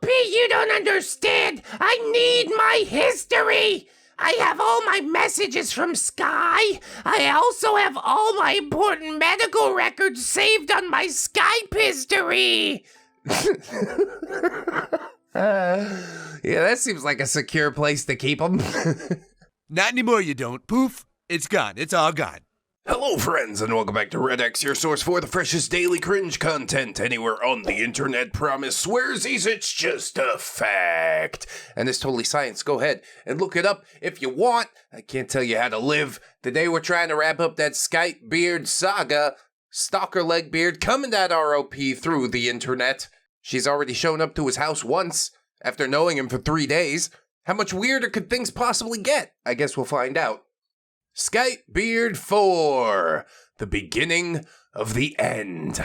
OP, you don't understand. I need my history. I have all my messages from Sky. I also have all my important medical records saved on my Skype history. Yeah, that seems like a secure place to keep them. Not anymore, you don't. Poof. It's gone. It's all gone. Hello, friends, and welcome back to ReddX, your source for the freshest daily cringe content anywhere on the internet. Promise swearsies, it's just a fact. And it's totally science. Go ahead and look it up if you want. I can't tell you how to live. Today we're trying to wrap up that Skypebeard saga. Stalker Legbeard coming at ROP through the internet. She's already shown up to his house once, after knowing him for 3 days. How much weirder could things possibly get? I guess we'll find out. Skypebeard 4, the beginning of the end.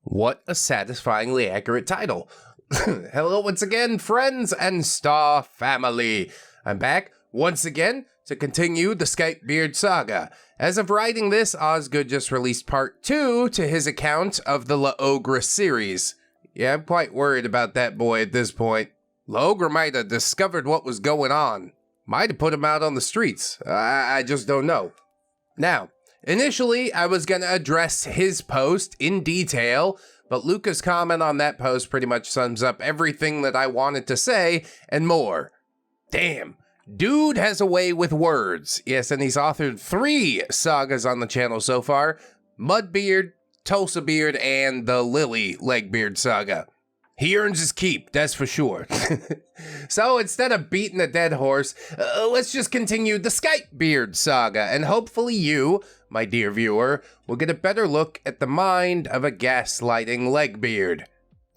What a satisfyingly accurate title. Hello once again, friends and Star family. I'm back once again to continue the Skypebeard saga. As of writing this, Osgood just released part 2 to his account of the L'Ogre series. Yeah, I'm quite worried about that boy at this point. L'Ogre might have discovered what was going on. Might have put him out on the streets. I just don't know. Now, initially, I was going to address his post in detail, but Luca's comment on that post pretty much sums up everything that I wanted to say and more. Damn, dude has a way with words. Yes, and he's authored 3 sagas on the channel so far. Mudbeard, Tulsa Beard, and the Lily Legbeard saga. He earns his keep, that's for sure. So instead of beating a dead horse, let's just continue the Skypebeard saga, and hopefully you, my dear viewer, will get a better look at the mind of a gaslighting Legbeard.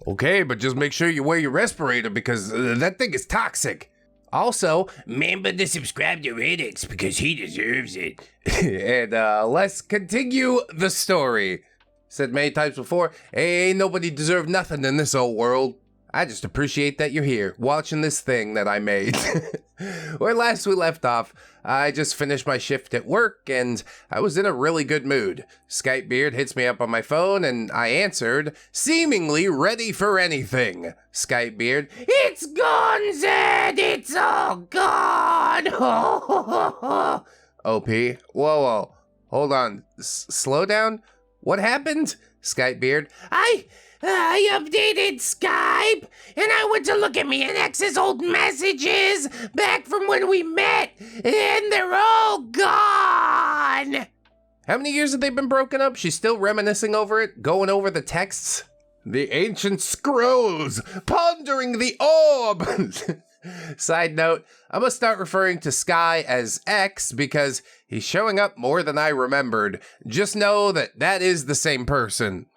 Okay, but just make sure you wear your respirator because that thing is toxic. Also, remember to subscribe to ReddX because he deserves it. And let's continue the story. Said many times before, ain't nobody deserve nothing in this old world. I just appreciate that you're here, watching this thing that I made. Where last we left off, I just finished my shift at work, and I was in a really good mood. Skypebeard hits me up on my phone, and I answered, seemingly ready for anything. Skypebeard, it's gone, Zed! It's all gone! OP, whoa, hold on, slow down? What happened? Skypebeard. I updated Skype, and I went to look at me and ex's old messages back from when we met, and they're all gone. How many years have they been broken up? She's still reminiscing over it, going over the texts. The ancient scrolls, pondering the orb. Side note, I'm gonna start referring to Sky as X because he's showing up more than I remembered. Just know that that is the same person.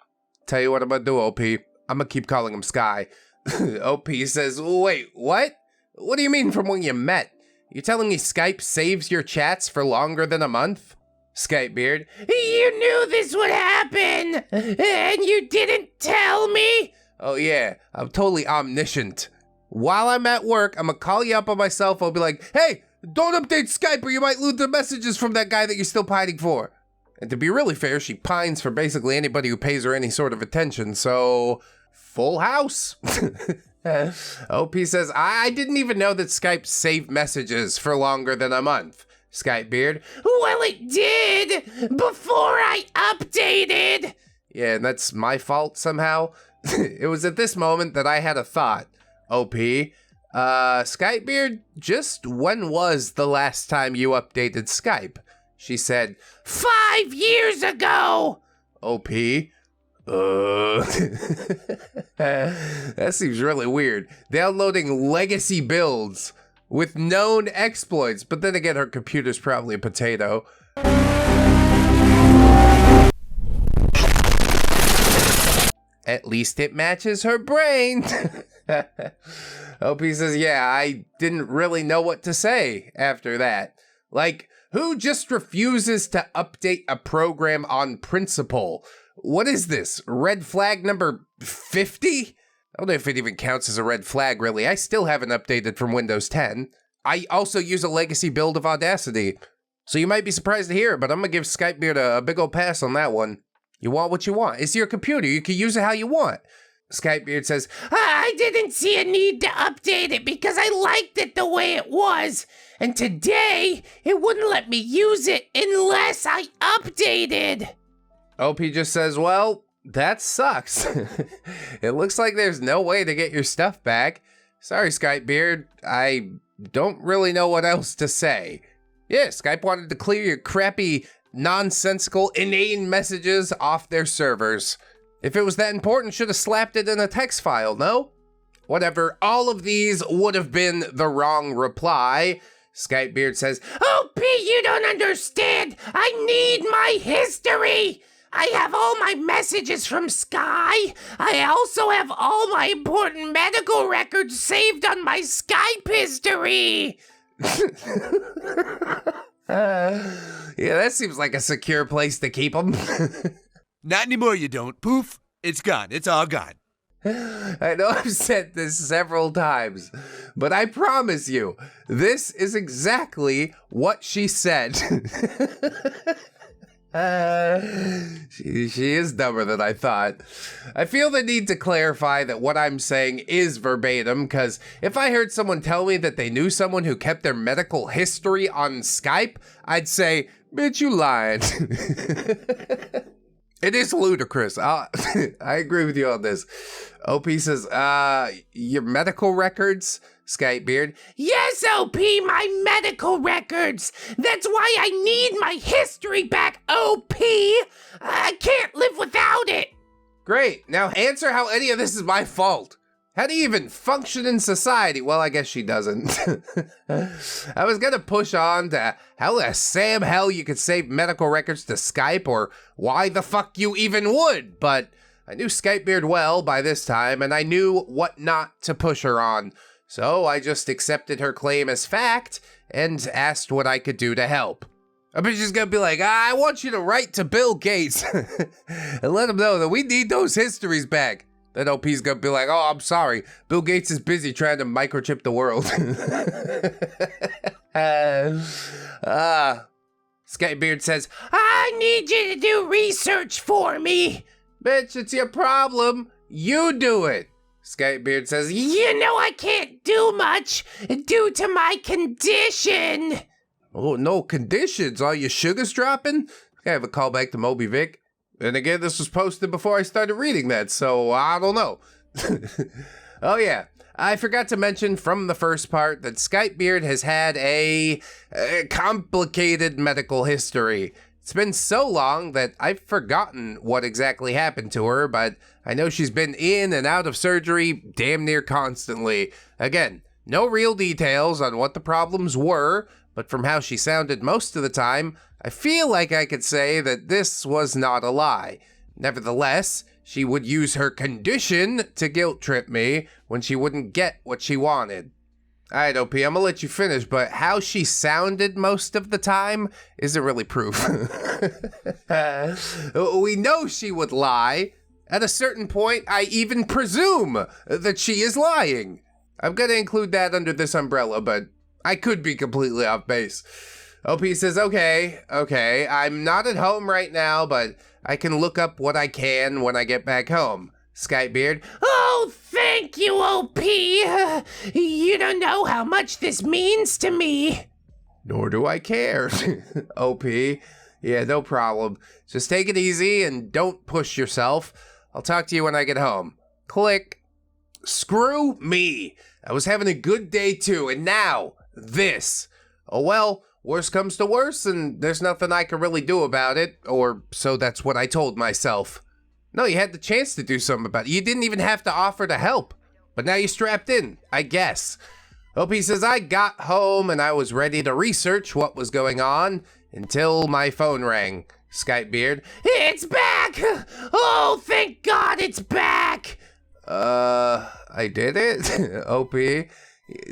Tell you what I'm gonna do, OP. I'm gonna keep calling him Sky. OP says, wait, what? What do you mean from when you met? You telling me Skype saves your chats for longer than a month? Skypebeard, you knew this would happen, and you didn't tell me? Oh yeah, I'm totally omniscient. While I'm at work, I'm gonna call you up on my cell phone and be like, hey, don't update Skype or you might lose the messages from that guy that you're still pining for. And to be really fair, she pines for basically anybody who pays her any sort of attention, so full house. OP says, I didn't even know that Skype saved messages for longer than a month. Skypebeard, well, it did before I updated. Yeah, and that's my fault somehow. It was at this moment that I had a thought. OP, Skypebeard, just when was the last time you updated Skype? She said, 5 years ago. OP, that seems really weird. Downloading legacy builds with known exploits, but then again, her computer's probably a potato. At least it matches her brain. OP says, yeah, I didn't really know what to say after that. Like, who just refuses to update a program on principle? What is this, red flag number 50? I don't know if it even counts as a red flag, really. I still haven't updated from Windows 10. I also use a legacy build of Audacity. So you might be surprised to hear it, but I'm gonna give Skypebeard a big old pass on that one. You want what you want. It's your computer. You can use it how you want. Skypebeard says, I didn't see a need to update it because I liked it the way it was. And today, it wouldn't let me use it unless I updated. OP just says, well, that sucks. It looks like there's no way to get your stuff back. Sorry, Skypebeard. I don't really know what else to say. Yeah, Skype wanted to clear your crappy, nonsensical, inane messages off their servers. If it was that important, should have slapped it in a text file, no? Whatever, all of these would have been the wrong reply. Skypebeard says, OP, you don't understand. I need my history. I have all my messages from Sky. I also have all my important medical records saved on my Skype history. Yeah, that seems like a secure place to keep them. Not anymore, you don't. Poof, it's gone. It's all gone. I know I've said this several times, but I promise you, this is exactly what she said. She is dumber than I thought. I feel the need to clarify that what I'm saying is verbatim, because if I heard someone tell me that they knew someone who kept their medical history on Skype, I'd say, bitch, you lying. It is ludicrous. I agree with you on this. OP says, your medical records? Skypebeard. Yes, OP, my medical records. That's why I need my history back, OP. I can't live without it. Great. Now answer how any of this is my fault. How do you even function in society? Well, I guess she doesn't. I was gonna push on to how the Sam hell you could save medical records to Skype, or why the fuck you even would, but I knew Skypebeard well by this time, and I knew what not to push her on. So I just accepted her claim as fact and asked what I could do to help. I bet she's gonna be like, I want you to write to Bill Gates and let him know that we need those histories back. Then OP's gonna be like, oh, I'm sorry. Bill Gates is busy trying to microchip the world. Skypebeard says, I need you to do research for me. bitch, it's your problem. You do it. Skypebeard says, You know I can't do much due to my condition. oh, no conditions. All your sugars dropping? I have a callback to Moby Vic. And again, this was posted before I started reading that, so I don't know. Oh yeah, I forgot to mention from the first part that Skypebeard has had a complicated medical history. It's been so long that I've forgotten what exactly happened to her, but I know she's been in and out of surgery damn near constantly. Again, no real details on what the problems were, but from how she sounded most of the time, I feel like I could say that this was not a lie. Nevertheless, she would use her condition to guilt trip me when she wouldn't get what she wanted. Alright, OP, I'm gonna let you finish, but how she sounded most of the time isn't really proof. We know she would lie. At a certain point, I even presume that she is lying. I'm gonna include that under this umbrella, but I could be completely off base. OP says, okay, I'm not at home right now, but I can look up what I can when I get back home. Skypebeard. Oh, thank you, OP. You don't know how much this means to me. Nor do I care. OP. Yeah, no problem. Just take it easy and don't push yourself. I'll talk to you when I get home. Click. Screw me. I was having a good day too, and now this. Oh well, worst comes to worst, and there's nothing I can really do about it, or so that's what I told myself. No, you had the chance to do something about it. You didn't even have to offer to help. But now you're strapped in, I guess. OP says, I got home and I was ready to research what was going on until my phone rang. Skypebeard. It's back! Oh, thank God it's back! I did it? OP.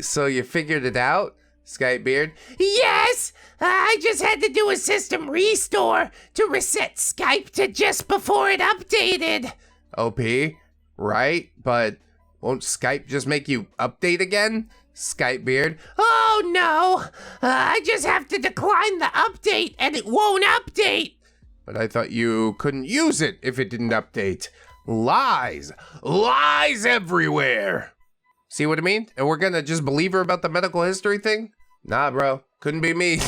So you figured it out? Skypebeard. Yes! I just had to do a system restore to reset Skype to just before it updated. OP. Right? But won't Skype just make you update again? Skypebeard. Oh no! I just have to decline the update and it won't update. But I thought you couldn't use it if it didn't update. Lies. Lies everywhere. See what I mean? And we're gonna just believe her about the medical history thing? Nah, bro. Couldn't be me.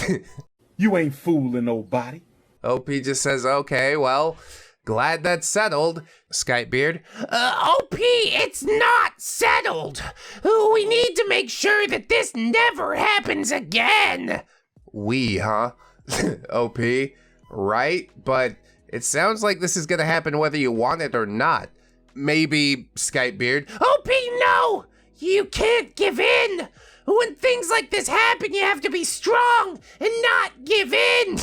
You ain't fooling nobody. OP just says, okay, well, glad that's settled. Skypebeard. OP, it's not settled. We need to make sure that this never happens again. Huh? OP, right? But it sounds like this is gonna happen whether you want it or not. Maybe, Skypebeard. OP, no! You can't give in! When things like this happen, you have to be strong and not give in!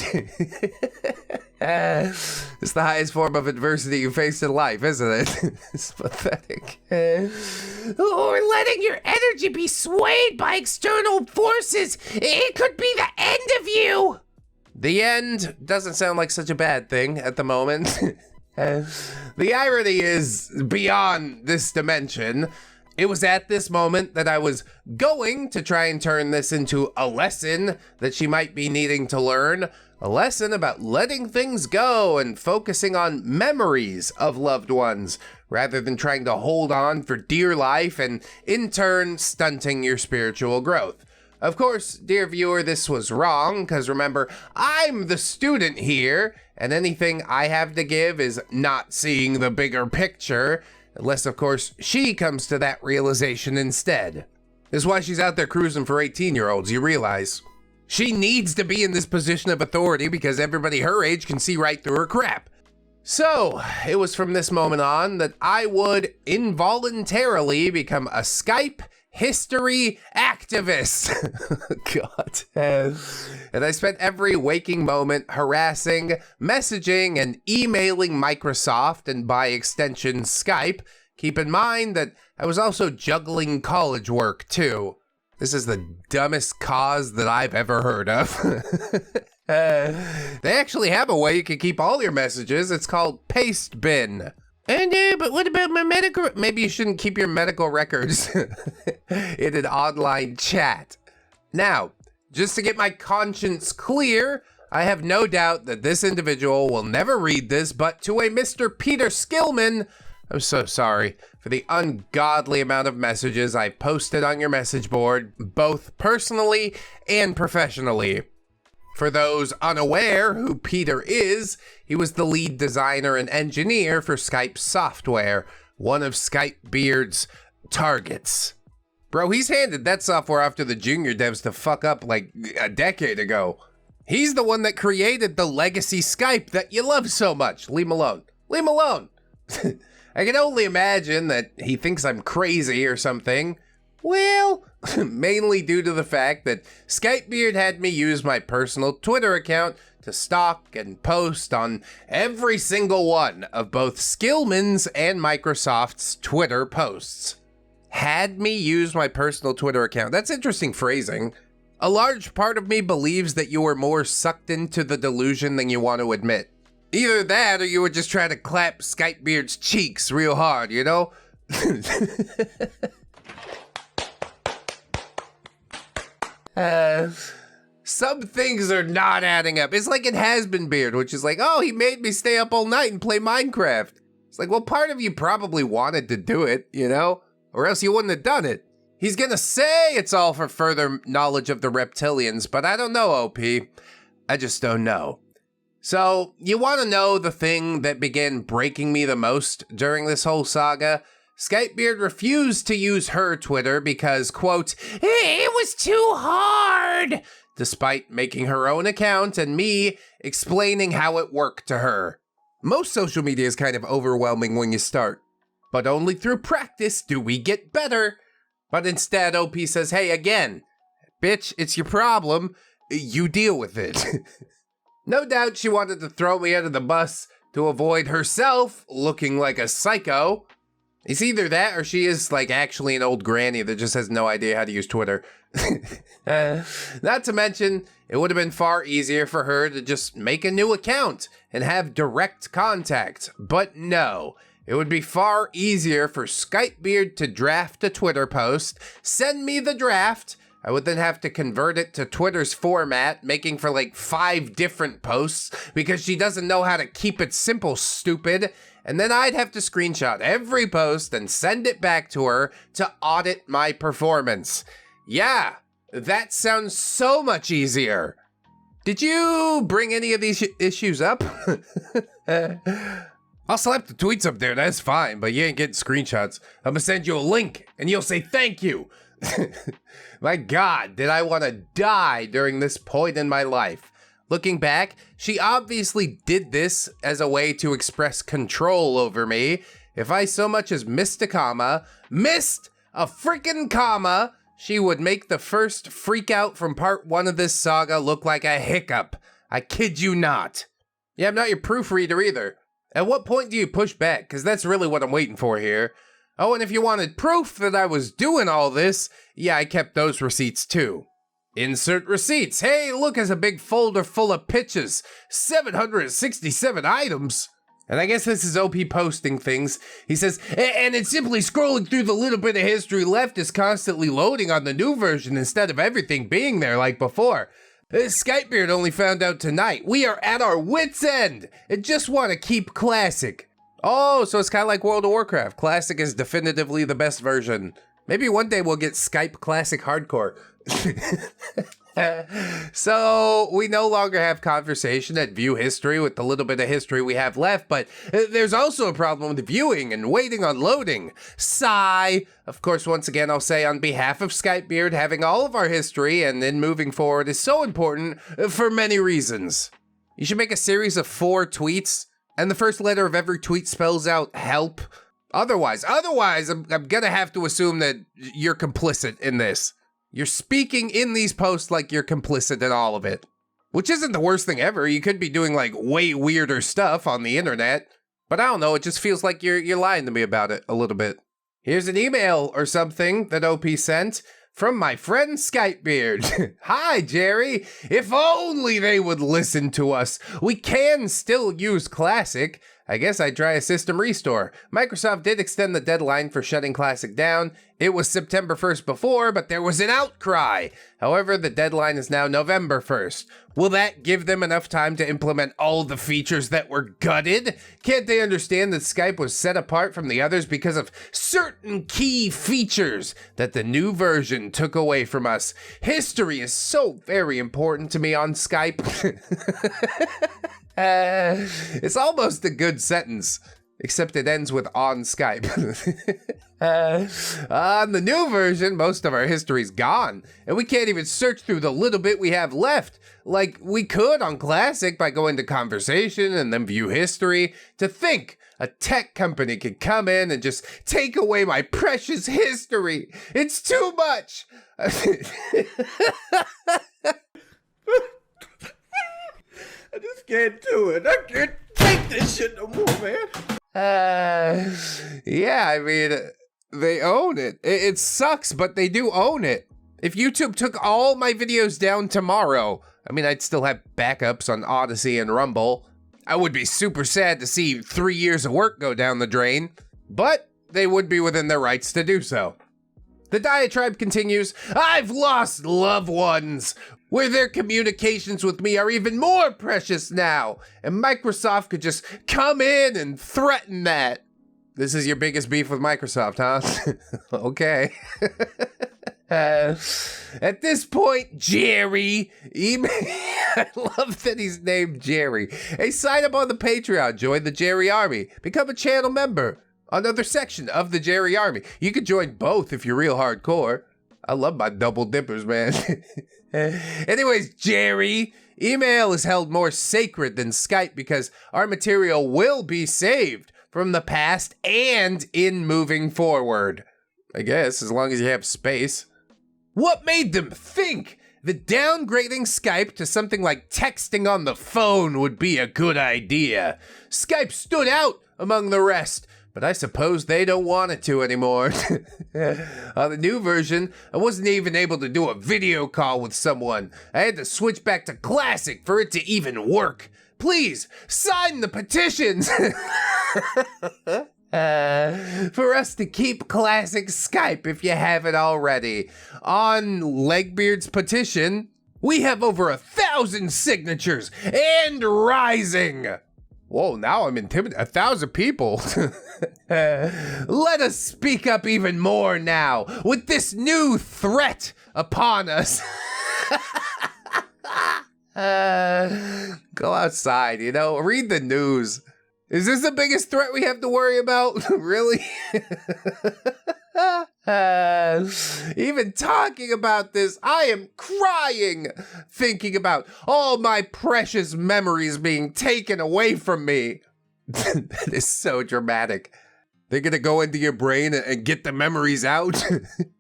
It's the highest form of adversity you face in life, isn't it? It's pathetic. Or letting your energy be swayed by external forces. It could be the end of you! The end doesn't sound like such a bad thing at the moment. The irony is beyond this dimension. It was at this moment that I was going to try and turn this into a lesson that she might be needing to learn. A lesson about letting things go and focusing on memories of loved ones rather than trying to hold on for dear life and in turn stunting your spiritual growth. Of course, dear viewer, this was wrong because remember, I'm the student here and anything I have to give is not seeing the bigger picture. Unless, of course, she comes to that realization instead. This is why she's out there cruising for 18-year-olds, you realize. She needs to be in this position of authority because everybody her age can see right through her crap. So, it was from this moment on that I would involuntarily become a Skype history activist. God. And I spent every waking moment harassing, messaging, and emailing Microsoft and by extension Skype. Keep in mind that I was also juggling college work too. This is the dumbest cause that I've ever heard of. They actually have a way you can keep all your messages. It's called Paste Bin. And but what about my medical? Maybe you shouldn't keep your medical records in an online chat. Now, just to get my conscience clear, I have no doubt that this individual will never read this, but to a Mr. Peter Skillman, I'm so sorry for the ungodly amount of messages I posted on your message board, both personally and professionally. For those unaware who Peter is, he was the lead designer and engineer for Skype software, one of Skypebeard's targets. Bro, he's handed that software off to the junior devs to fuck up like a decade ago. He's the one that created the legacy Skype that you love so much. Leave him alone. Leave him alone. I can only imagine that he thinks I'm crazy or something. Well, mainly due to the fact that Skypebeard had me use my personal Twitter account to stalk and post on every single one of both Skillman's and Microsoft's Twitter posts. Had me use my personal Twitter account. That's interesting phrasing. A large part of me believes that you were more sucked into the delusion than you want to admit. Either that or you were just trying to clap Skypebeard's cheeks real hard, you know? Some things are not adding up. It's like it has been Beard, which is like, oh, he made me stay up all night and play Minecraft. It's like, well, part of you probably wanted to do it, you know? Or else you wouldn't have done it. He's gonna say it's all for further knowledge of the reptilians, but I don't know, OP. I just don't know. So, you want to know the thing that began breaking me the most during this whole saga? Skypebeard refused to use her Twitter because, quote, it was too hard, despite making her own account and me explaining how it worked to her. Most social media is kind of overwhelming when you start, but only through practice do we get better. But instead, OP says, hey, again, bitch, it's your problem. You deal with it. No doubt she wanted to throw me under the bus to avoid herself looking like a psycho. It's either that or she is like actually an old granny that just has no idea how to use Twitter. Not to mention, it would have been far easier for her to just make a new account and have direct contact. But no, it would be far easier for Skypebeard to draft a Twitter post, send me the draft. I would then have to convert it to Twitter's format, making for like 5 different posts because she doesn't know how to keep it simple, stupid. and then I'd have to screenshot every post and send it back to her to audit my performance. Yeah, that sounds so much easier. Did you bring any of these issues up? I'll slap the tweets up there, that's fine, but you ain't getting screenshots. I'm gonna send you a link, and you'll say thank you. My God, did I want to die during this point in my life? Looking back, she obviously did this as a way to express control over me. If I so much as missed a freaking comma, she would make the first freak out from part 1 of this saga look like a hiccup. I kid you not. Yeah, I'm not your proofreader either. At what point do you push back? Because that's really what I'm waiting for here. Oh, and if you wanted proof that I was doing all this, yeah, I kept those receipts too. Insert receipts. Hey, look, it's a big folder full of pitches. 767 items. And I guess this is OP posting things. He says, and it's simply scrolling through the little bit of history left is constantly loading on the new version instead of everything being there like before. Skypebeard only found out tonight. We are at our wits' end and just want to keep classic. Oh, so it's kind of like World of Warcraft. Classic is definitively the best version. Maybe one day we'll get Skype Classic Hardcore. So we no longer have conversation at view history with the little bit of history we have left, but there's also a problem with viewing and waiting on loading. Sigh. Of course, once again, I'll say on behalf of Skypebeard, having all of our history and then moving forward is so important for many reasons. You should make a series of 4 tweets, and the first letter of every tweet spells out help. Otherwise, I'm gonna have to assume that you're complicit in this. You're speaking in these posts like you're complicit in all of it. Which isn't the worst thing ever. You could be doing like way weirder stuff on the internet. But I don't know, it just feels like you're lying to me about it a little bit. Here's an email or something that OP sent from my friend Skypebeard. Hi, Jerry. If only they would listen to us. We can still use Classic. I guess I'd try a system restore. Microsoft did extend the deadline for shutting Classic down. It was September 1st before, but there was an outcry. However, the deadline is now November 1st. Will that give them enough time to implement all the features that were gutted? Can't they understand that Skype was set apart from the others because of certain key features that the new version took away from us? History is so very important to me on Skype. It's almost a good sentence, except it ends with on Skype. On the new version, most of our history's gone, and we can't even search through the little bit we have left, like we could on Classic by going to conversation and then view history. To think a tech company could come in and just take away my precious history. It's too much. I just can't do it. I can't take this shit no more, man. Yeah, I mean, they own it. It sucks, but they do own it. If YouTube took all my videos down tomorrow, I mean, I'd still have backups on Odyssey and Rumble. I would be super sad to see 3 years of work go down the drain, but they would be within their rights to do so. The diatribe continues. I've lost loved ones, where their communications with me are even more precious now, and Microsoft could just come in and threaten that. This is your biggest beef with Microsoft, huh? Okay. At this point, Jerry, I love that he's named Jerry. Hey, sign up on the Patreon, join the Jerry Army, become a channel member. Another section of the Jerry Army. You could join both if you're real hardcore. I love my double dippers, man. Anyways, Jerry, email is held more sacred than Skype because our material will be saved from the past and in moving forward. I guess, as long as you have space. What made them think that downgrading Skype to something like texting on the phone would be a good idea? Skype stood out among the rest, but I suppose they don't want it to anymore. On the new version, I wasn't even able to do a video call with someone. I had to switch back to Classic for it to even work. Please, sign the petitions! For us to keep Classic Skype if you haven't already. On Legbeard's petition, we have over 1,000 signatures and rising. Whoa, now I'm intimidated. 1,000 people. Let us speak up even more now with this new threat upon us. Go outside, read the news. Is this the biggest threat we have to worry about? Really? Even talking about this, I am crying, thinking about all my precious memories being taken away from me. That is so dramatic. They're gonna go into your brain and get the memories out.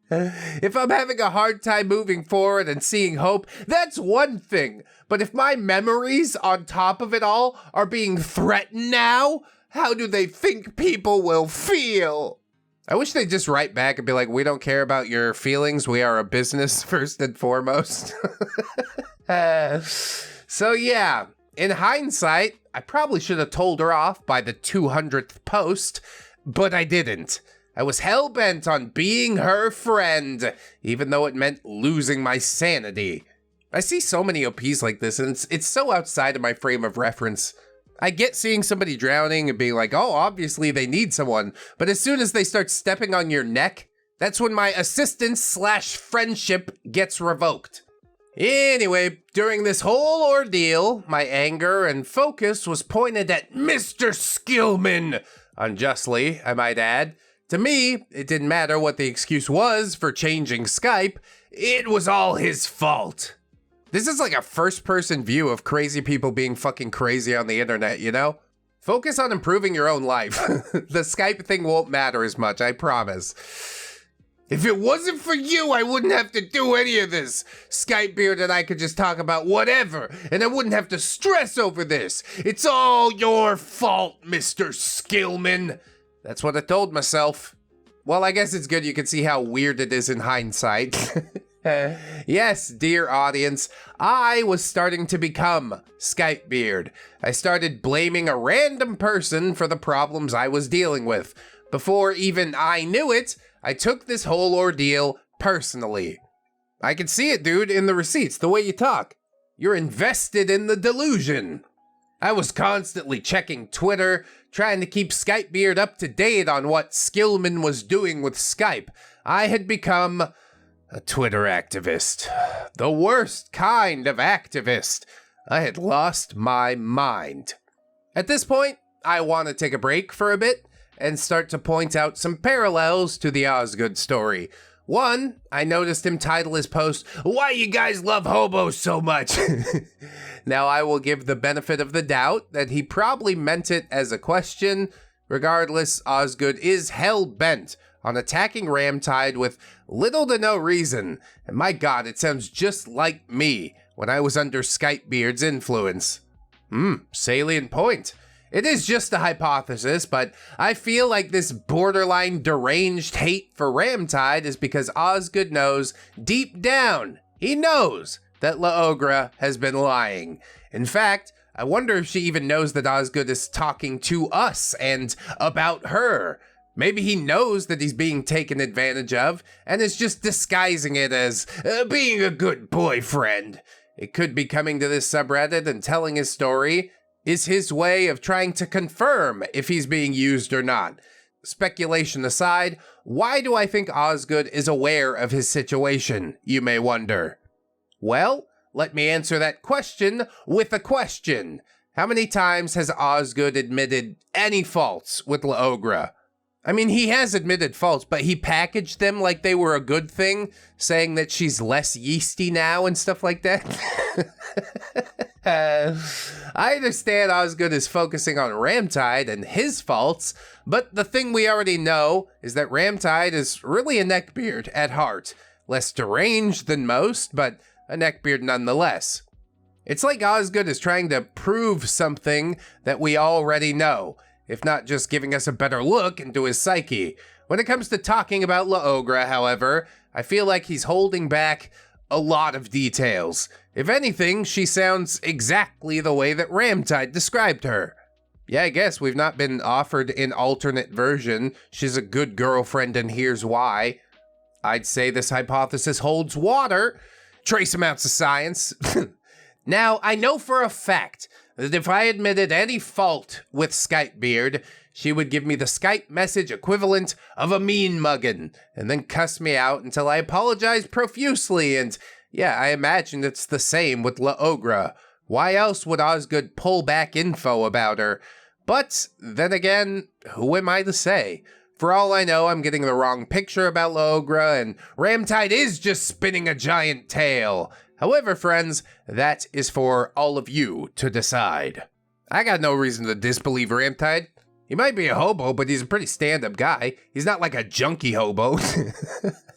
If I'm having a hard time moving forward and seeing hope, that's one thing. But if my memories on top of it all are being threatened now, how do they think people will feel? I wish they'd just write back and be like, we don't care about your feelings. We are a business first and foremost. So yeah, in hindsight, I probably should have told her off by the 200th post, but I didn't. I was hell-bent on being her friend, even though it meant losing my sanity. I see so many OPs like this, and it's so outside of my frame of reference. I get seeing somebody drowning and being like, oh, obviously they need someone. But as soon as they start stepping on your neck, that's when my assistance/friendship gets revoked. Anyway, during this whole ordeal, my anger and focus was pointed at Mr. Skillman. Unjustly, I might add. To me, it didn't matter what the excuse was for changing Skype. It was all his fault. This is like a first-person view of crazy people being fucking crazy on the internet, Focus on improving your own life. The Skype thing won't matter as much, I promise. If it wasn't for you, I wouldn't have to do any of this. Skypebeard and I could just talk about whatever, and I wouldn't have to stress over this. It's all your fault, Mr. Skillman. That's what I told myself. Well, I guess it's good you can see how weird it is in hindsight. Yes, dear audience, I was starting to become Skypebeard. I started blaming a random person for the problems I was dealing with. Before even I knew it, I took this whole ordeal personally. I can see it, dude, in the receipts, the way you talk. You're invested in the delusion. I was constantly checking Twitter, trying to keep Skypebeard up to date on what Skillman was doing with Skype. I had become a Twitter activist. The worst kind of activist. I had lost my mind. At this point, I want to take a break for a bit and start to point out some parallels to the Osgood story. One, I noticed him title his post, "Why you guys love hobos so much?" Now, I will give the benefit of the doubt that he probably meant it as a question. Regardless, Osgood is hell-bent on attacking Ramtide with little to no reason. And my god, it sounds just like me when I was under Skypebeard's influence. Salient point. It is just a hypothesis, but I feel like this borderline deranged hate for Ramtide is because Osgood knows, deep down, he knows that Laogra has been lying. In fact, I wonder if she even knows that Osgood is talking to us and about her. Maybe he knows that he's being taken advantage of and is just disguising it as being a good boyfriend. It could be coming to this subreddit and telling his story is his way of trying to confirm if he's being used or not. Speculation aside, why do I think Osgood is aware of his situation, you may wonder? Well, let me answer that question with a question. How many times has Osgood admitted any faults with Laogra? I mean, he has admitted faults, but he packaged them like they were a good thing, saying that she's less yeasty now and stuff like that. I understand Osgood is focusing on Ramtide and his faults, but the thing we already know is that Ramtide is really a neckbeard at heart. Less deranged than most, but a neckbeard nonetheless. It's like Osgood is trying to prove something that we already know, if not just giving us a better look into his psyche. When it comes to talking about Laogra, however, I feel like he's holding back a lot of details. If anything, she sounds exactly the way that Ramtide described her. Yeah, I guess we've not been offered an alternate version. She's a good girlfriend and here's why. I'd say this hypothesis holds water. Trace amounts of science. Now, I know for a fact that if I admitted any fault with Skypebeard, she would give me the Skype message equivalent of a mean muggin, and then cuss me out until I apologized profusely, and yeah, I imagine it's the same with La Ogre. Why else would Osgood pull back info about her? But then again, who am I to say? For all I know, I'm getting the wrong picture about La Ogre, and Ramtide is just spinning a giant tail. However, friends, that is for all of you to decide. I got no reason to disbelieve Ramtide. He might be a hobo, but he's a pretty stand-up guy. He's not like a junkie hobo.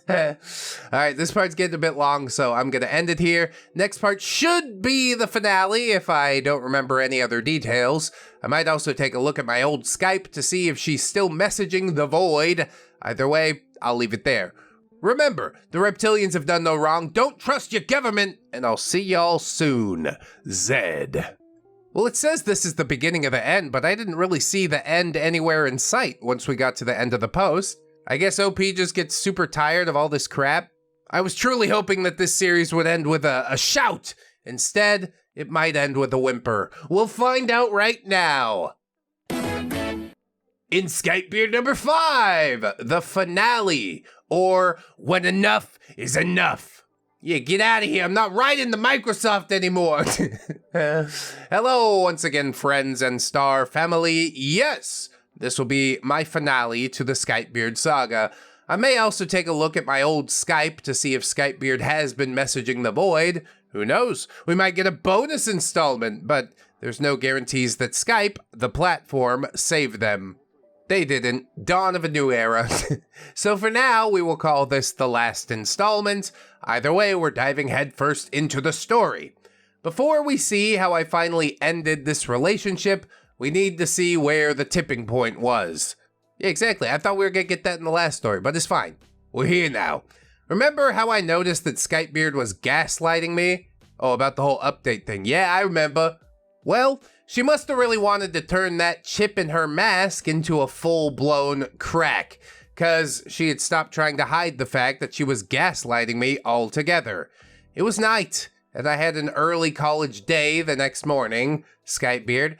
Alright, this part's getting a bit long, so I'm gonna end it here. Next part should be the finale if I don't remember any other details. I might also take a look at my old Skype to see if she's still messaging the void. Either way, I'll leave it there. Remember, the reptilians have done no wrong. Don't trust your government, and I'll see y'all soon. Zed. Well, it says this is the beginning of the end, but I didn't really see the end anywhere in sight once we got to the end of the post. I guess OP just gets super tired of all this crap. I was truly hoping that this series would end with a shout. Instead, it might end with a whimper. We'll find out right now. In Skypebeard number 5, the finale, or When Enough is Enough. Yeah, get out of here. I'm not writing the Microsoft anymore. Hello once again, friends and Star family. Yes, this will be my finale to the Skypebeard saga. I may also take a look at my old Skype to see if Skypebeard has been messaging the void. Who knows? We might get a bonus installment, but there's no guarantees that Skype, the platform, saved them. They didn't. Dawn of a new era. So for now, we will call this the last installment. Either way, we're diving headfirst into the story. Before we see how I finally ended this relationship, we need to see where the tipping point was. Yeah, exactly. I thought we were gonna get that in the last story, but it's fine. We're here now. Remember how I noticed that Skypebeard was gaslighting me? Oh, about the whole update thing. Yeah, I remember. Well, she must have really wanted to turn that chip in her mask into a full-blown crack, because she had stopped trying to hide the fact that she was gaslighting me altogether. It was night, and I had an early college day the next morning. Skypebeard.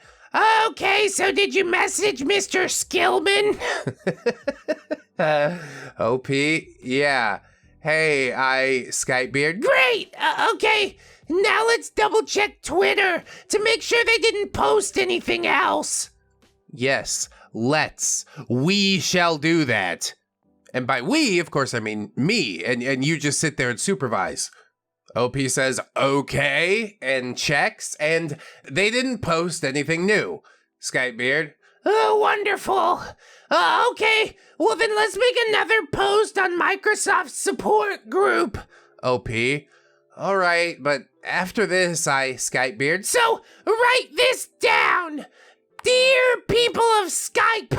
Okay, so did you message Mr. Skillman? OP, yeah. Hey, Skypebeard. Great! Okay, now let's double check Twitter to make sure they didn't post anything else. Yes, let's. We shall do that. And by we, of course, I mean me, and you just sit there and supervise. OP says, okay, and checks, and they didn't post anything new. Skypebeard. Oh, wonderful. Okay, well then let's make another post on Microsoft's support group. OP. All right, but after this, Skypebeard. So, write this down. Dear people of Skype.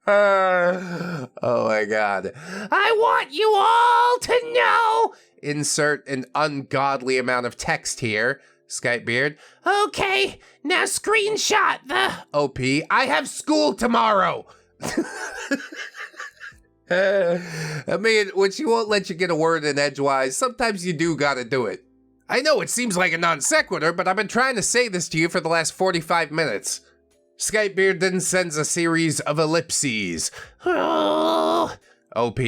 Oh my god. I want you all to know. Insert an ungodly amount of text here. Skypebeard. Okay, now screenshot the... OP. I have school tomorrow. I mean, when she won't let you get a word in edgewise, sometimes you do gotta do it. I know it seems like a non sequitur, but I've been trying to say this to you for the last 45 minutes. Skypebeard then sends a series of ellipses. Oh. OP,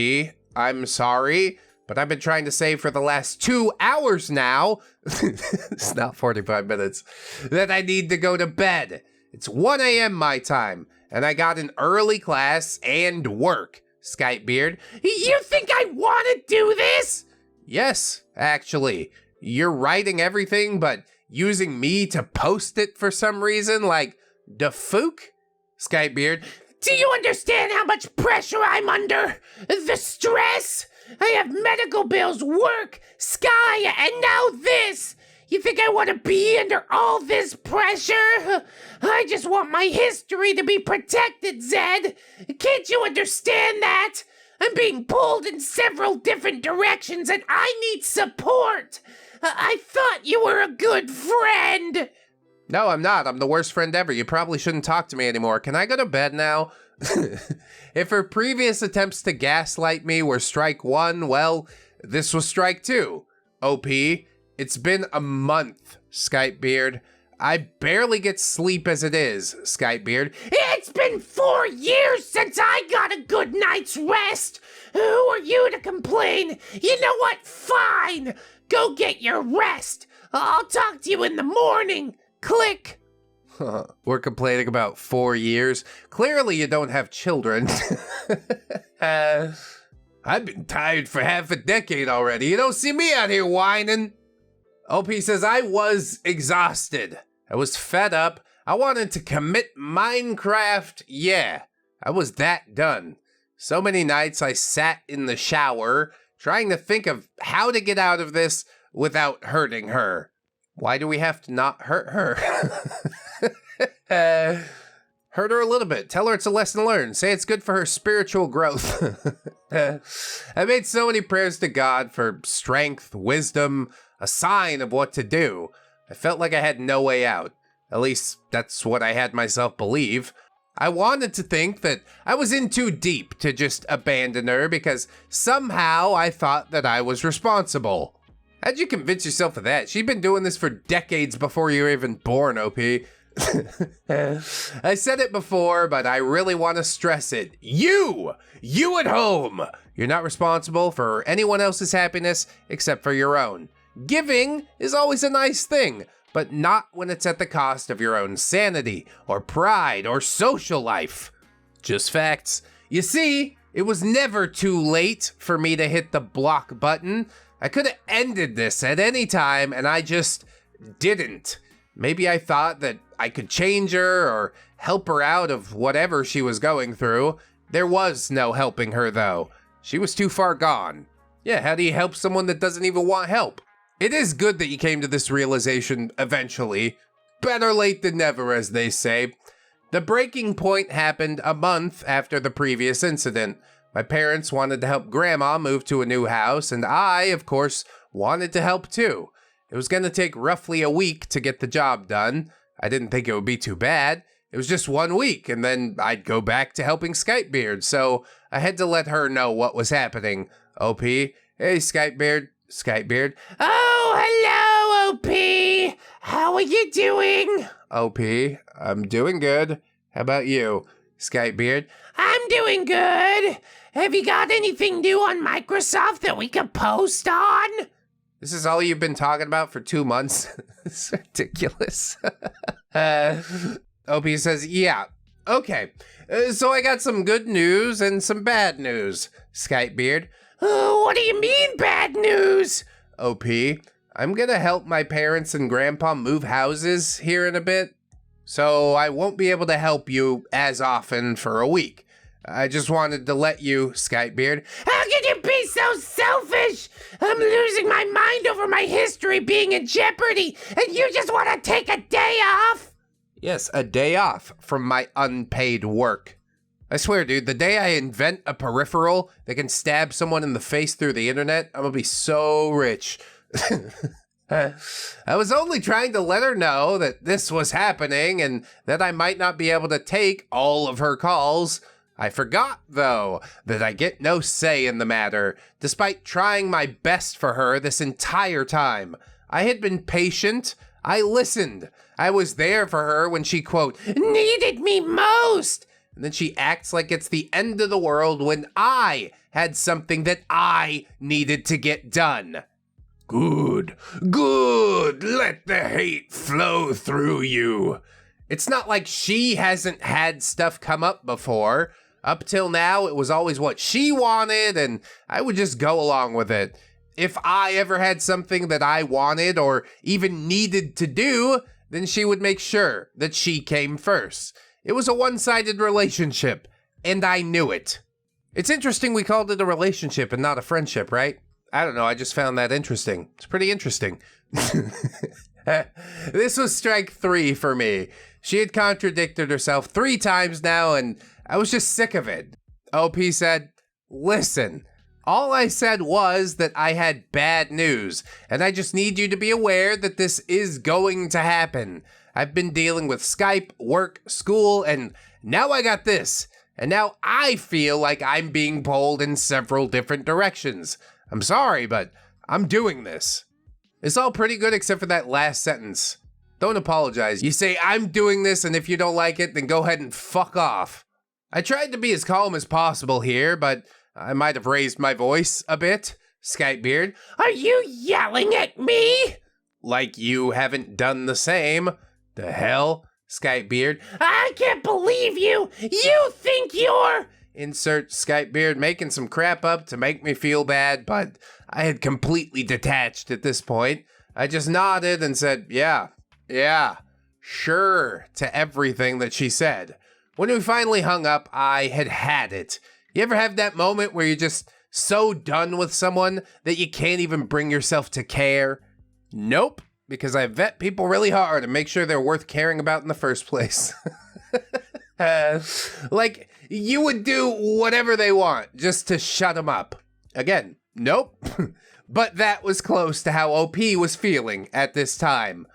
I'm sorry, but I've been trying to say for the last 2 hours now, it's not 45 minutes, that I need to go to bed. It's 1 a.m. my time, and I got an early class and work. Skypebeard. You think I want to do this? Yes, actually. You're writing everything, but using me to post it for some reason, like, da fook? Skypebeard. Do you understand how much pressure I'm under? The stress? I have medical bills, work, Sky, and now this! You think I want to be under all this pressure? I just want my history to be protected, Zed! Can't you understand that? I'm being pulled in several different directions and I need support! I thought you were a good friend! No, I'm not. I'm the worst friend ever. You probably shouldn't talk to me anymore. Can I go to bed now? If her previous attempts to gaslight me were strike one, well, this was strike two. OP, It's been a month, Skypebeard. I barely get sleep as it is, Skypebeard. It's been 4 years since I got a good night's rest. Who are you to complain? You know what? Fine. Go get your rest. I'll talk to you in the morning. Click. We're complaining about 4 years. Clearly you don't have children. I've been tired for half a decade already. You don't see me out here whining. OP says, I was exhausted. I was fed up. I wanted to commit Minecraft. Yeah, I was that done. So many nights I sat in the shower trying to think of how to get out of this without hurting her. Why do we have to not hurt her? Hurt her a little bit. Tell her it's a lesson learned. Say it's good for her spiritual growth. I made so many prayers to God for strength, wisdom, a sign of what to do. I felt like I had no way out. At least that's what I had myself believe. I wanted to think that I was in too deep to just abandon her because somehow I thought that I was responsible. How'd you convince yourself of that? She'd been doing this for decades before you were even born, OP. I said it before, but I really want to stress it. You at home, you're not responsible for anyone else's happiness except for your own. Giving is always a nice thing, but not when it's at the cost of your own sanity or pride or social life. Just facts. You see, it was never too late for me to hit the block button. I could have ended this at any time, and I just didn't. Maybe I thought that I could change her or help her out of whatever she was going through. There was no helping her, though. She was too far gone. Yeah, how do you help someone that doesn't even want help? It is good that you came to this realization eventually. Better late than never, as they say. The breaking point happened a month after the previous incident. My parents wanted to help Grandma move to a new house, and I, of course, wanted to help too. It was going to take roughly a week to get the job done. I didn't think it would be too bad. It was just 1 week, and then I'd go back to helping Skypebeard, so I had to let her know what was happening. OP, hey Skypebeard. Oh, hello, OP. How are you doing? OP, I'm doing good. How about you, Skypebeard? I'm doing good. Have you got anything new on Microsoft that we could post on? This is all you've been talking about for 2 months? It's ridiculous. OP says, yeah. Okay, so I got some good news and some bad news, Skypebeard. What do you mean, bad news? OP, I'm gonna help my parents and grandpa move houses here in a bit, so I won't be able to help you as often for a week. I just wanted to let you, Skypebeard. How can you be so selfish? I'm losing my mind over my history being in jeopardy, and you just want to take a day off? Yes, a day off from my unpaid work. I swear, dude, the day I invent a peripheral that can stab someone in the face through the internet, I'm gonna be so rich. I was only trying to let her know that this was happening and that I might not be able to take all of her calls. I forgot, though, that I get no say in the matter, despite trying my best for her this entire time. I had been patient. I listened. I was there for her when she, quote, needed me most. And then she acts like it's the end of the world when I had something that I needed to get done. Good. Let the hate flow through you. It's not like she hasn't had stuff come up before. Up till now, it was always what she wanted, and I would just go along with it. If I ever had something that I wanted or even needed to do, then she would make sure that she came first. It was a one-sided relationship, and I knew it. It's interesting we called it a relationship and not a friendship, right? I don't know, I just found that interesting. It's pretty interesting. This was strike 3 for me. She had contradicted herself 3 times now, and I was just sick of it. OP said, listen, all I said was that I had bad news, and I just need you to be aware that this is going to happen. I've been dealing with Skype, work, school, and now I got this. And now I feel like I'm being pulled in several different directions. I'm sorry, but I'm doing this. It's all pretty good except for that last sentence. Don't apologize. You say, I'm doing this, and if you don't like it, then go ahead and fuck off. I tried to be as calm as possible here, but I might have raised my voice a bit. Skypebeard. Are you yelling at me? Like you haven't done the same. The hell? Skypebeard. I can't believe you! You think you're... Insert Skypebeard making some crap up to make me feel bad, but I had completely detached at this point. I just nodded and said, yeah, sure, to everything that she said. When we finally hung up, I had it. You ever have that moment where you're just so done with someone that you can't even bring yourself to care? Nope, because I vet people really hard and make sure they're worth caring about in the first place. Like, you would do whatever they want just to shut them up. Again, nope. But that was close to how OP was feeling at this time.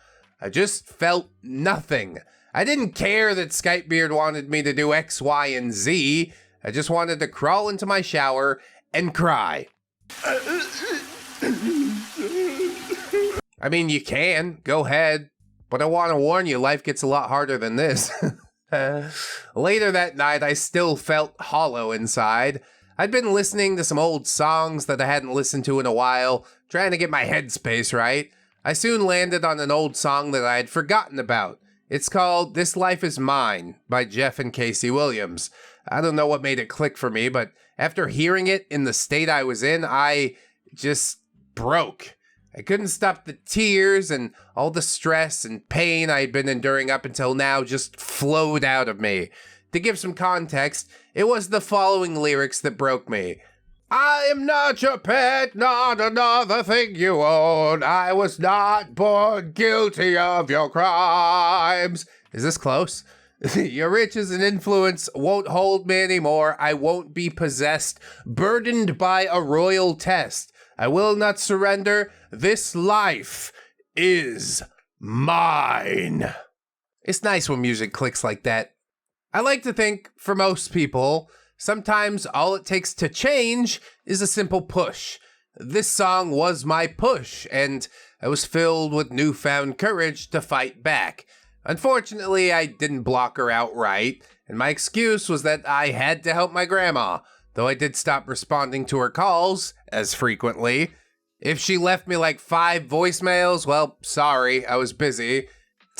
I just felt nothing. I didn't care that Skypebeard wanted me to do X, Y, and Z. I just wanted to crawl into my shower and cry. I mean, you can. Go ahead. But I want to warn you, life gets a lot harder than this. Later that night, I still felt hollow inside. I'd been listening to some old songs that I hadn't listened to in a while, trying to get my headspace right. I soon landed on an old song that I had forgotten about. It's called This Life Is Mine by Jeff and Casey Williams. I don't know what made it click for me, but after hearing it in the state I was in, I just broke. I couldn't stop the tears, and all the stress and pain I had been enduring up until now just flowed out of me. To give some context, it was the following lyrics that broke me. I am not your pet, not another thing you own. I was not born guilty of your crimes. Is this close? Your riches and influence won't hold me anymore. I won't be possessed, burdened by a royal test. I will not surrender. This life is mine. It's nice when music clicks like that. I like to think, for most people, sometimes all it takes to change is a simple push. This song was my push, and I was filled with newfound courage to fight back. Unfortunately, I didn't block her outright, and my excuse was that I had to help my grandma, though I did stop responding to her calls as frequently. If she left me like 5 voicemails, well, sorry, I was busy.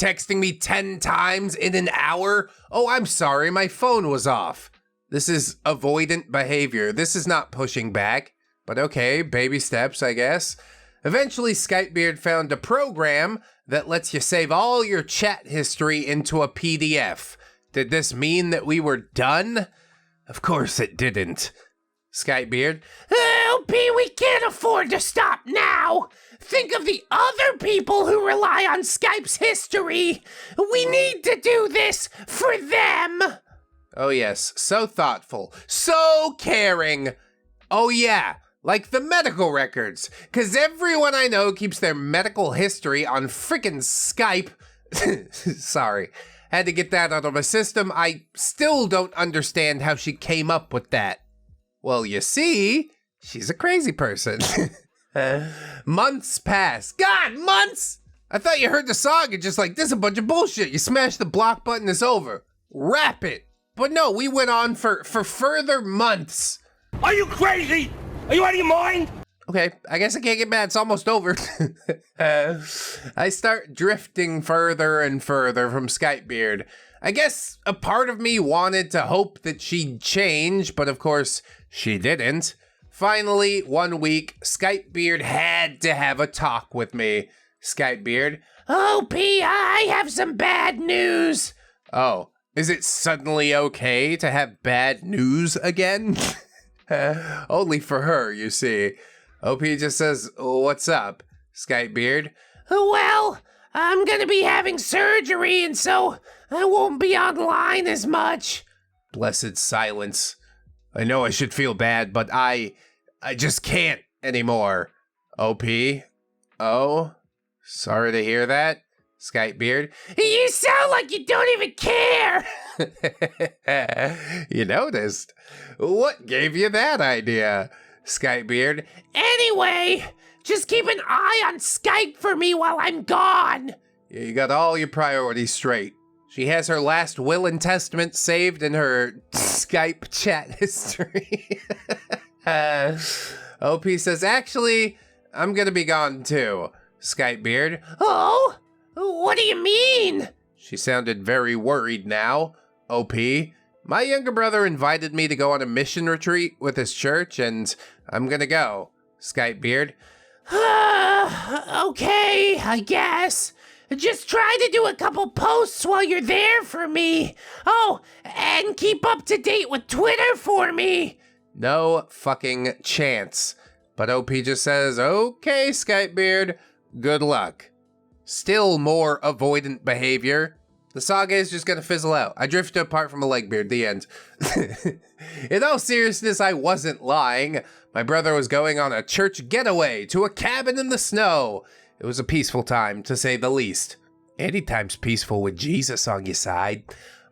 Texting me 10 times in an hour? Oh, I'm sorry, my phone was off. This is avoidant behavior. This is not pushing back. But okay, baby steps, I guess. Eventually, Skypebeard found a program that lets you save all your chat history into a PDF. Did this mean that we were done? Of course it didn't. Skypebeard. LP, we can't afford to stop now. Think of the other people who rely on Skype's history. We need to do this for them. Oh yes, so thoughtful, so caring. Oh yeah, like the medical records, because everyone I know keeps their medical history on frickin' Skype. Sorry, had to get that out of my system. I still don't understand how she came up with that. Well, you see, she's a crazy person. Months pass. God, months! I thought you heard the song and just like, this is a bunch of bullshit. You smash the block button, it's over. Wrap it. But no, we went on for further months. Are you crazy? Are you out of your mind? Okay, I guess I can't get mad. It's almost over. I start drifting further and further from Skypebeard. I guess a part of me wanted to hope that she'd change, but of course, she didn't. Finally, one week, Skypebeard had to have a talk with me. Skypebeard. Oh, P, I have some bad news. Oh, is it suddenly okay to have bad news again? Only for her, you see. OP just says, what's up, Skypebeard? Well, I'm gonna be having surgery, and so I won't be online as much. Blessed silence. I know I should feel bad, but I just can't anymore. OP? Oh? Sorry to hear that, Skypebeard. You sound like you don't even care. You noticed. What gave you that idea, Skypebeard? Anyway, Just keep an eye on Skype for me while I'm gone. Yeah, you got all your priorities straight. She has her last will and testament saved in her Skype chat history. OP says, actually, I'm gonna be gone too. Skypebeard. Oh? What do you mean? She sounded very worried now. OP. My younger brother invited me to go on a mission retreat with his church, and I'm gonna go. Skypebeard. Okay, I guess. Just try to do a couple posts while you're there for me. Oh, and keep up to date with Twitter for me. No fucking chance. But OP just says, okay, Skypebeard, good luck. Still more avoidant behavior. The saga is just gonna fizzle out. I drifted apart from a Legbeard, the end. In all seriousness, I wasn't lying. My brother was going on a church getaway to a cabin in the snow. It was a peaceful time, to say the least. Anytime's peaceful with Jesus on your side.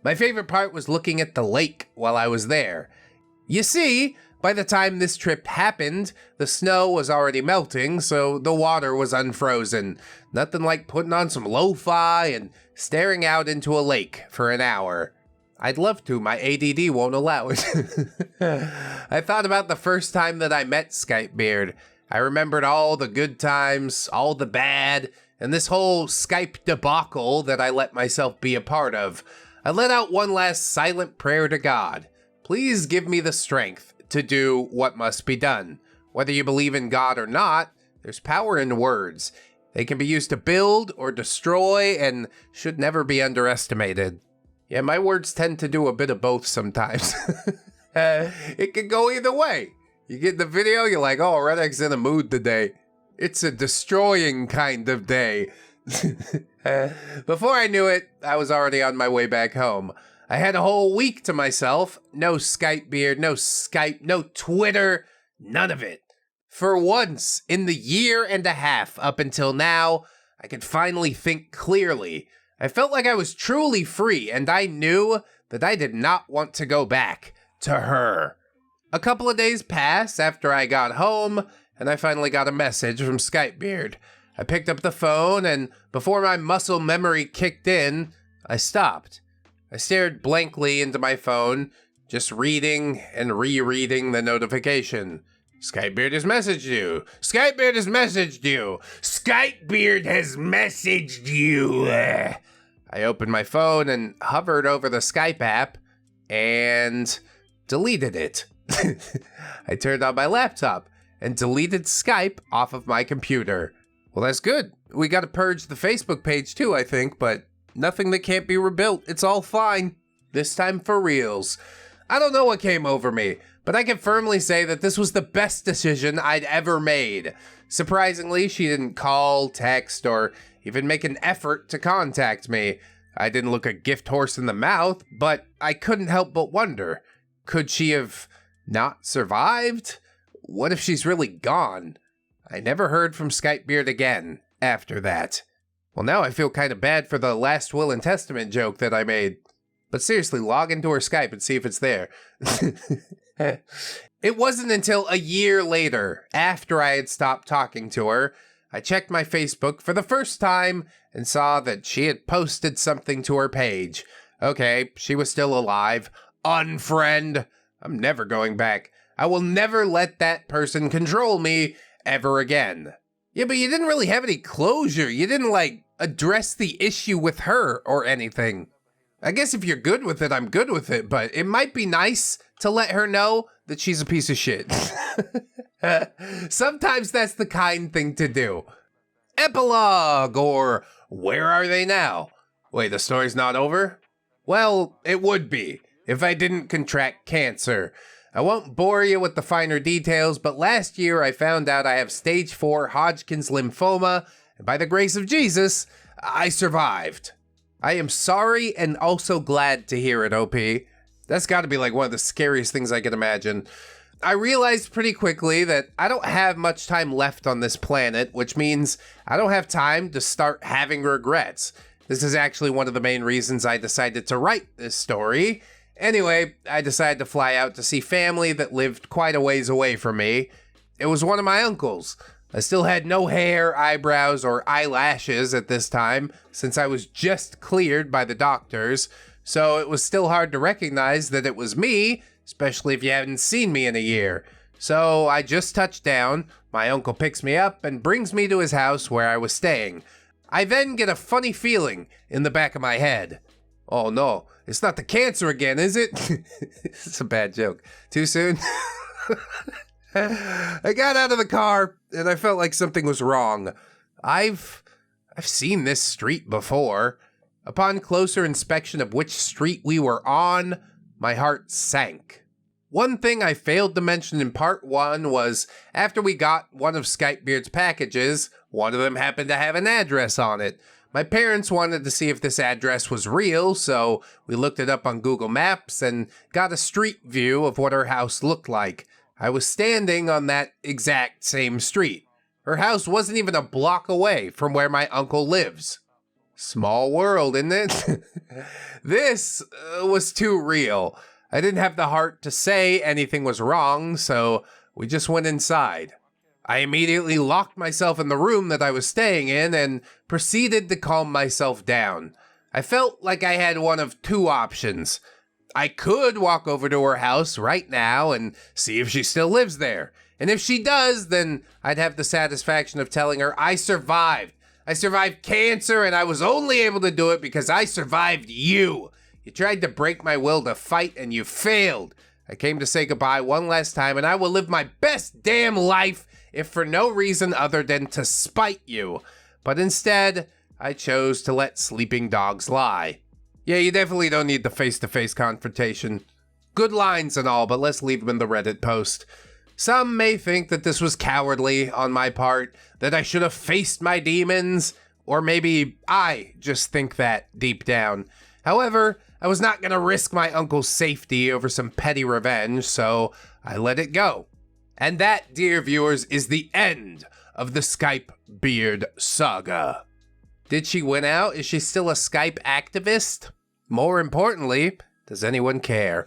My favorite part was looking at the lake while I was there. You see, by the time this trip happened, the snow was already melting, so the water was unfrozen. Nothing like putting on some lo-fi and staring out into a lake for an hour. I'd love to, my ADD won't allow it. I thought about the first time that I met Skypebeard. I remembered all the good times, all the bad, and this whole Skype debacle that I let myself be a part of. I let out one last silent prayer to God. Please give me the strength to do what must be done. Whether you believe in God or not, there's power in words. They can be used to build or destroy and should never be underestimated. Yeah, my words tend to do a bit of both sometimes. It can go either way. You get the video, you're like, oh, ReddX in a mood today. It's a destroying kind of day. Before I knew it, I was already on my way back home. I had a whole week to myself. No Skypebeard, no Skype, no Twitter, none of it. For once, in the year and a half up until now, I could finally think clearly. I felt like I was truly free, and I knew that I did not want to go back to her. A couple of days passed after I got home, and I finally got a message from Skypebeard. I picked up the phone, and before my muscle memory kicked in, I stopped. I stared blankly into my phone, just reading and rereading the notification. Skypebeard has messaged you. Skypebeard has messaged you. Skypebeard has messaged you. I opened my phone and hovered over the Skype app and deleted it. I turned on my laptop and deleted Skype off of my computer. Well, that's good. We gotta purge the Facebook page too, I think, but nothing that can't be rebuilt. It's all fine. This time for reals. I don't know what came over me, but I can firmly say that this was the best decision I'd ever made. Surprisingly, she didn't call, text, or even make an effort to contact me. I didn't look a gift horse in the mouth, but I couldn't help but wonder, could she have not survived? What if she's really gone? I never heard from Skypebeard again after that. Well, now I feel kind of bad for the last will and testament joke that I made. But seriously, log into her Skype and see if it's there. It wasn't until a year later, after I had stopped talking to her, I checked my Facebook for the first time and saw that she had posted something to her page. Okay, she was still alive. Unfriend. I'm never going back. I will never let that person control me ever again. Yeah, but you didn't really have any closure. You didn't, address the issue with her or anything. I guess if you're good with it, I'm good with it, but it might be nice to let her know that she's a piece of shit. Sometimes that's the kind thing to do. Epilogue, or where are they now? Wait, the story's not over? Well, it would be, if I didn't contract cancer. I won't bore you with the finer details, but last year I found out I have stage 4 Hodgkin's lymphoma, and by the grace of Jesus, I survived. I am sorry and also glad to hear it, OP. That's gotta be one of the scariest things I can imagine. I realized pretty quickly that I don't have much time left on this planet, which means I don't have time to start having regrets. This is actually one of the main reasons I decided to write this story. Anyway, I decided to fly out to see family that lived quite a ways away from me. It was one of my uncles. I still had no hair, eyebrows, or eyelashes at this time, since I was just cleared by the doctors, so it was still hard to recognize that it was me, especially if you hadn't seen me in a year. So I just touched down, my uncle picks me up and brings me to his house where I was staying. I then get a funny feeling in the back of my head. Oh no, it's not the cancer again, is it? It's a bad joke. Too soon? I got out of the car and I felt like something was wrong. I've seen this street before. Upon closer inspection of which street we were on, my heart sank. One thing I failed to mention in part 1 was after we got one of Skypebeard's packages, one of them happened to have an address on it. My parents wanted to see if this address was real, so we looked it up on Google Maps and got a street view of what her house looked like. I was standing on that exact same street. Her house wasn't even a block away from where my uncle lives. Small world, isn't it? This was too real. I didn't have the heart to say anything was wrong, so we just went inside. I immediately locked myself in the room that I was staying in and proceeded to calm myself down. I felt like I had one of two options. I could walk over to her house right now and see if she still lives there. And if she does, then I'd have the satisfaction of telling her I survived. I survived cancer and I was only able to do it because I survived you. You tried to break my will to fight and you failed. I came to say goodbye one last time and I will live my best damn life if for no reason other than to spite you. But instead, I chose to let sleeping dogs lie. Yeah, you definitely don't need the face-to-face confrontation. Good lines and all, but let's leave them in the Reddit post. Some may think that this was cowardly on my part, that I should have faced my demons, or maybe I just think that deep down. However, I was not going to risk my uncle's safety over some petty revenge, so I let it go. And that, dear viewers, is the end of the Skypebeard saga. Did she win out? Is she still a Skype activist? More importantly, does anyone care?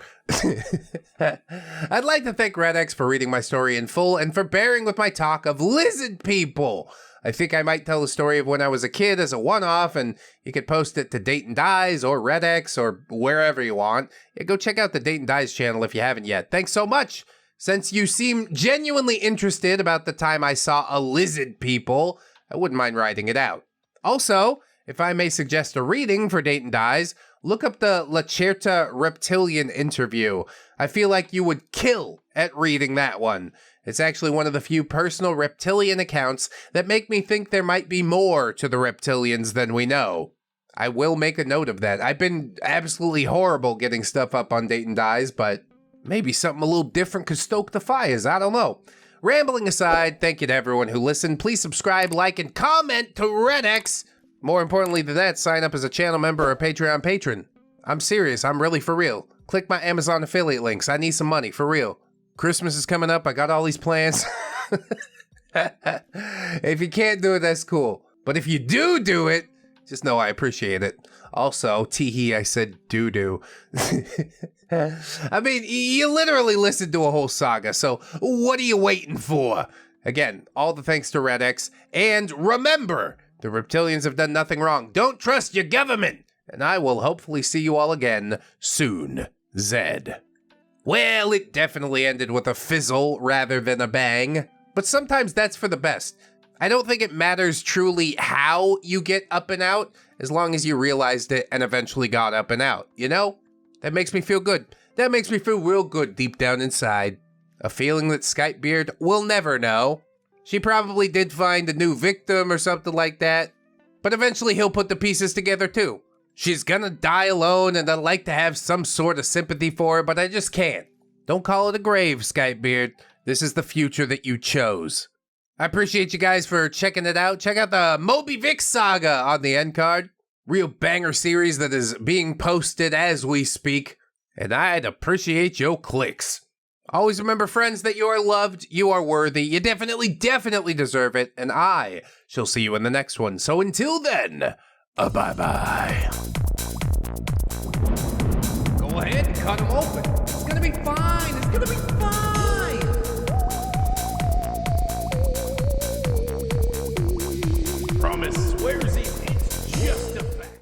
I'd like to thank ReddX for reading my story in full and for bearing with my talk of lizard people. I think I might tell the story of when I was a kid as a one-off, and you could post it to Date and Dies or ReddX or wherever you want. Yeah, go check out the Date and Dies channel if you haven't yet. Thanks so much. Since you seem genuinely interested about the time I saw a lizard people, I wouldn't mind writing it out. Also, if I may suggest a reading for Date and Dies, look up the Lacerta Reptilian interview. I feel like you would kill at reading that one. It's actually one of the few personal reptilian accounts that make me think there might be more to the reptilians than we know. I will make a note of that. I've been absolutely horrible getting stuff up on Date and Dies, but maybe something a little different could stoke the fires. I don't know. Rambling aside, thank you to everyone who listened. Please subscribe, like, and comment to ReddX. More importantly than that, sign up as a channel member or Patreon patron. I'm serious. I'm really for real. Click my Amazon affiliate links. I need some money, for real. Christmas is coming up. I got all these plans. If you can't do it, that's cool. But if you do it, just know I appreciate it. Also, teehee, I said doo-doo. I mean, you literally listened to a whole saga, so what are you waiting for? Again, all the thanks to ReddX. And remember, the reptilians have done nothing wrong. Don't trust your government. And I will hopefully see you all again soon. Zed. Well, it definitely ended with a fizzle rather than a bang. But sometimes that's for the best. I don't think it matters truly how you get up and out, as long as you realized it and eventually got up and out, you know? That makes me feel good. That makes me feel real good deep down inside. A feeling that Skypebeard will never know. She probably did find a new victim or something like that, but eventually he'll put the pieces together too. She's gonna die alone and I'd like to have some sort of sympathy for her, but I just can't. Don't call it a grave, Skypebeard. This is the future that you chose. I appreciate you guys for checking it out. Check out the Moby Vic saga on the end card. Real banger series that is being posted as we speak. And I'd appreciate your clicks. Always remember, friends, that you are loved, you are worthy, you definitely deserve it, and I shall see you in the next one. So until then, bye-bye. Go ahead and cut them open. It's gonna be fine. It's gonna be fine. infamous Swearsy